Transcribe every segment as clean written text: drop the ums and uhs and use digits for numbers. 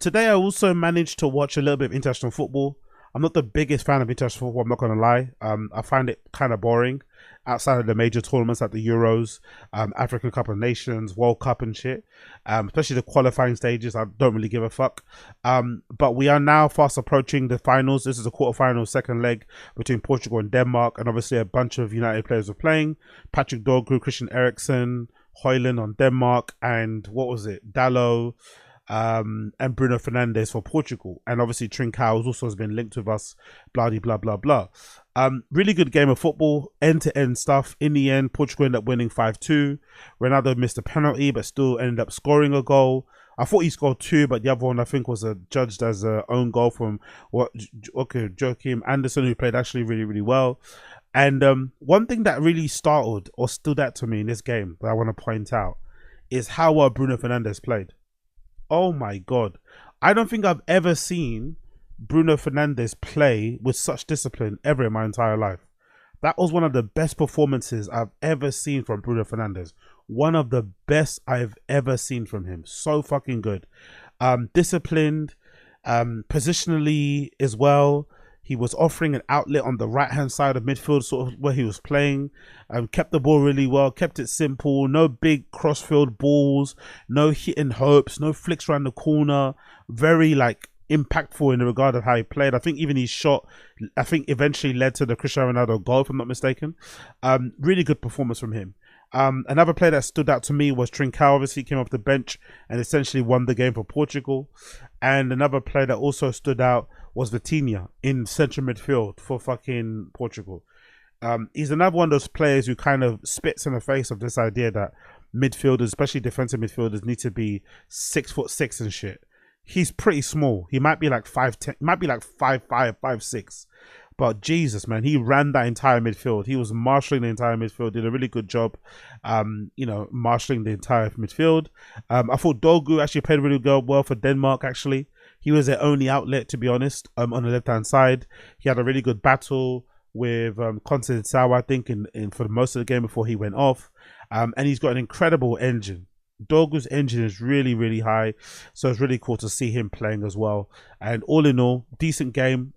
Today, I also managed to watch a little bit of international football. I'm not the biggest fan of international football, I'm not going to lie. I find it kind of boring outside of the major tournaments like the Euros, African Cup of Nations, World Cup, and shit. Especially the qualifying stages, I don't really give a fuck. But we are now fast approaching the finals. This is a quarterfinal second leg between Portugal and Denmark, and obviously a bunch of United players are playing. Patrick Dorgu, Christian Eriksen, Hoyland on Denmark, and what was it? Dallo, and Bruno Fernandes for Portugal. And obviously Trincao also has been linked with us, blah, blah, blah, blah. Really good game of football, end-to-end stuff. In the end, Portugal ended up winning 5-2. Ronaldo missed a penalty, but still ended up scoring a goal. I thought he scored two, but the other one I think was judged as an own goal from Joachim Anderson, who played actually really, really well. And one thing that really startled or stood out to me in this game that I want to point out is how well Bruno Fernandes played. Oh my God. I don't think I've ever seen Bruno Fernandes play with such discipline ever in my entire life. That was one of the best performances I've ever seen from Bruno Fernandes. One of the best I've ever seen from him. So fucking good. Disciplined, positionally as well. He was offering an outlet on the right-hand side of midfield, sort of where he was playing. Kept the ball really well, kept it simple. No big cross-field balls, no hitting hopes, no flicks around the corner. Very, impactful in the regard of how he played. I think even his shot, eventually led to the Cristiano Ronaldo goal, if I'm not mistaken. Really good performance from him. Another player that stood out to me was Trincao. Obviously, he came off the bench and essentially won the game for Portugal. And another player that also stood out was Vitinha in central midfield for fucking Portugal. He's another one of those players who kind of spits in the face of this idea that midfielders, especially defensive midfielders, need to be 6'6" and shit. He's pretty small. He might be like 5'10", might be like 5'5", 5'6". But Jesus, man, he ran that entire midfield. He was marshalling the entire midfield, did a really good job, marshalling the entire midfield. I thought Dorgu actually played really well for Denmark, actually. He was their only outlet, to be honest, on the left-hand side. He had a really good battle with Conceição, I think, in for most of the game before he went off. And he's got an incredible engine. Dorgu's engine is really, really high, so it's really cool to see him playing as well. And all in all, decent game.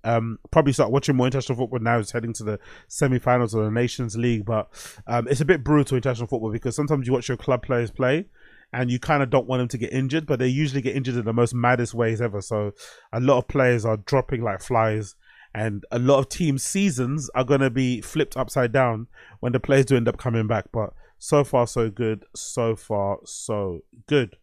Probably start watching more international football now. It's heading to the semi-finals of the Nations League, but it's a bit brutal international football because sometimes you watch your club players play and you kind of don't want them to get injured, but they usually get injured in the most maddest ways ever. So a lot of players are dropping like flies, and a lot of team seasons are going to be flipped upside down when the players do end up coming back. But so far, so good. So far, so good.